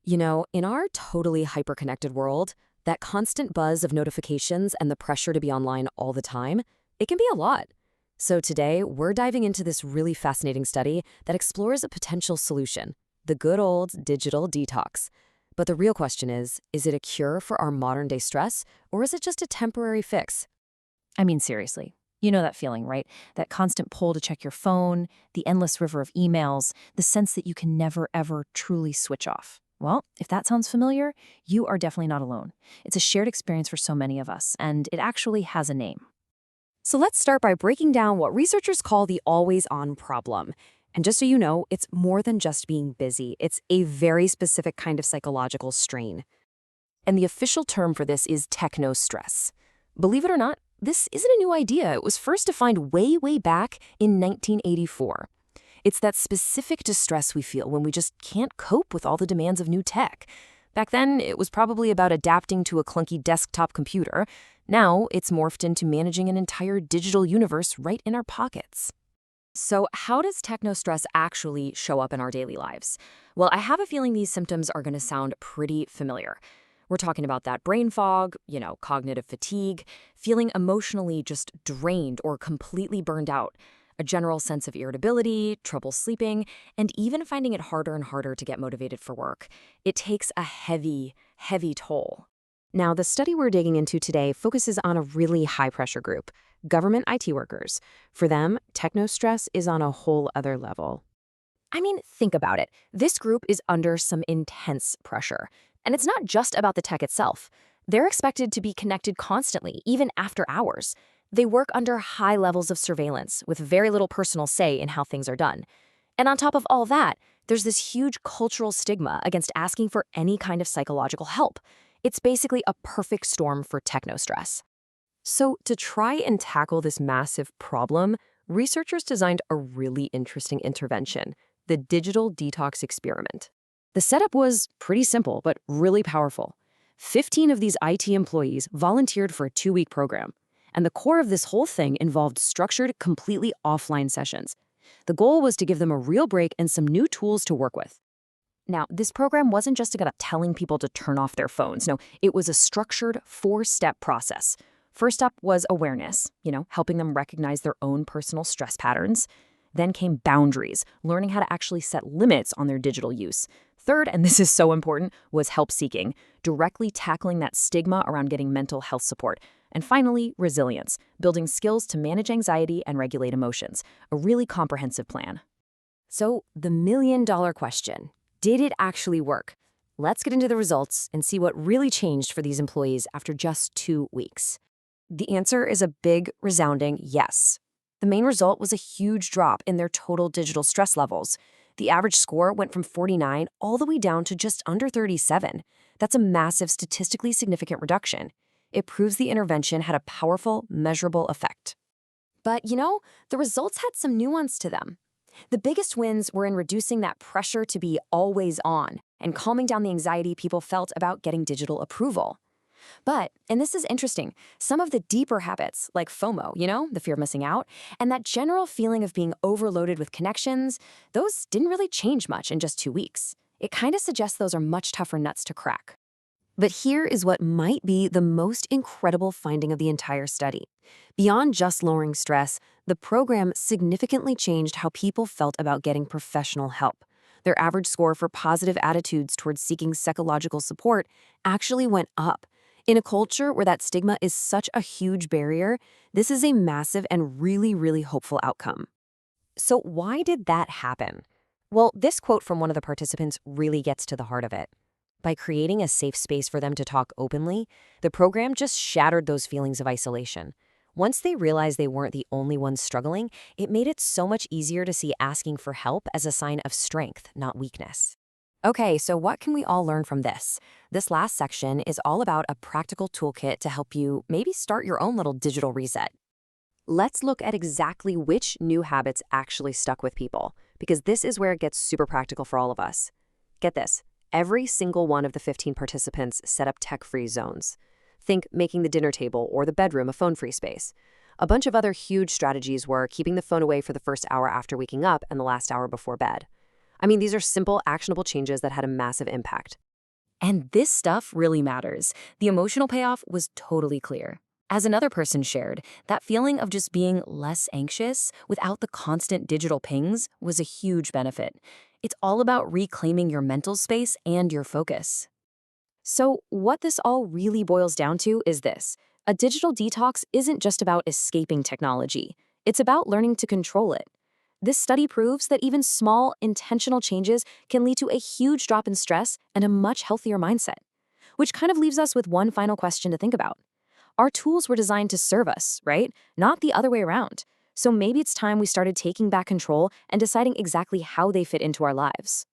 In our totally hyper-connected world, that constant buzz of notifications and the pressure to be online all the time, it can be a lot. So today, we're diving into this really fascinating study that explores a potential solution, the good old digital detox. But the real question is it a cure for our modern-day stress, or is it just a temporary fix? I mean, seriously. You know that feeling, right? That constant pull to check your phone, the endless river of emails, the sense that you can never, ever truly switch off. Well, if that sounds familiar, you are definitely not alone. It's a shared experience for so many of us, and it actually has a name. So let's start by breaking down what researchers call the always on problem. And just so you know, it's more than just being busy. It's a very specific kind of psychological strain. And the official term for this is technostress. Believe it or not, this isn't a new idea. It was first defined way, way back in 1984. It's that specific distress we feel when we just can't cope with all the demands of new tech. Back then, it was probably about adapting to a clunky desktop computer. Now, it's morphed into managing an entire digital universe right in our pockets. So, how does technostress actually show up in our daily lives? Well, I have a feeling these symptoms are going to sound pretty familiar. We're talking about that brain fog, cognitive fatigue, feeling emotionally just drained or completely burned out, a general sense of irritability, trouble sleeping, and even finding it harder and harder to get motivated for work. It takes a heavy, heavy toll. Now, the study we're digging into today focuses on a really high-pressure group, government IT workers. For them, technostress is on a whole other level. I mean, think about it. This group is under some intense pressure. And it's not just about the tech itself. They're expected to be connected constantly, even after hours. They work under high levels of surveillance with very little personal say in how things are done. And on top of all that, there's this huge cultural stigma against asking for any kind of psychological help. It's basically a perfect storm for technostress. So to try and tackle this massive problem, researchers designed a really interesting intervention, the Digital Detox experiment. The setup was pretty simple, but really powerful. 15 of these IT employees volunteered for a 2-week program. And the core of this whole thing involved structured, completely offline sessions. The goal was to give them a real break and some new tools to work with. Now, this program wasn't just about telling people to turn off their phones. No, it was a structured 4-step process. First up was awareness, helping them recognize their own personal stress patterns. Then came boundaries, learning how to actually set limits on their digital use. Third, and this is so important, was help seeking, directly tackling that stigma around getting mental health support. And finally, resilience, building skills to manage anxiety and regulate emotions, a really comprehensive plan. So, the million-dollar question, did it actually work? Let's get into the results and see what really changed for these employees after just 2 weeks. The answer is a big, resounding yes. The main result was a huge drop in their total digital stress levels. The average score went from 49 all the way down to just under 37. That's a massive, statistically significant reduction. It proves the intervention had a powerful, measurable effect. But, the results had some nuance to them. The biggest wins were in reducing that pressure to be always on and calming down the anxiety people felt about getting digital approval. But, and this is interesting, some of the deeper habits, like FOMO, the fear of missing out, and that general feeling of being overloaded with connections, those didn't really change much in just 2 weeks. It kind of suggests those are much tougher nuts to crack. But here is what might be the most incredible finding of the entire study. Beyond just lowering stress, the program significantly changed how people felt about getting professional help. Their average score for positive attitudes towards seeking psychological support actually went up. In a culture where that stigma is such a huge barrier, this is a massive and really, really hopeful outcome. So why did that happen? Well, this quote from one of the participants really gets to the heart of it. By creating a safe space for them to talk openly, the program just shattered those feelings of isolation. Once they realized they weren't the only ones struggling, it made it so much easier to see asking for help as a sign of strength, not weakness. Okay, so what can we all learn from this? This last section is all about a practical toolkit to help you maybe start your own little digital reset. Let's look at exactly which new habits actually stuck with people, because this is where it gets super practical for all of us. Get this, every single one of the 15 participants set up tech-free zones. Think making the dinner table or the bedroom a phone-free space. A bunch of other huge strategies were keeping the phone away for the first hour after waking up and the last hour before bed. I mean, these are simple, actionable changes that had a massive impact. And this stuff really matters. The emotional payoff was totally clear. As another person shared, that feeling of just being less anxious without the constant digital pings was a huge benefit. It's all about reclaiming your mental space and your focus. So, what this all really boils down to is this: a digital detox isn't just about escaping technology, it's about learning to control it. This study proves that even small, intentional changes can lead to a huge drop in stress and a much healthier mindset. Which kind of leaves us with one final question to think about. Our tools were designed to serve us, right? Not the other way around. So maybe it's time we started taking back control and deciding exactly how they fit into our lives.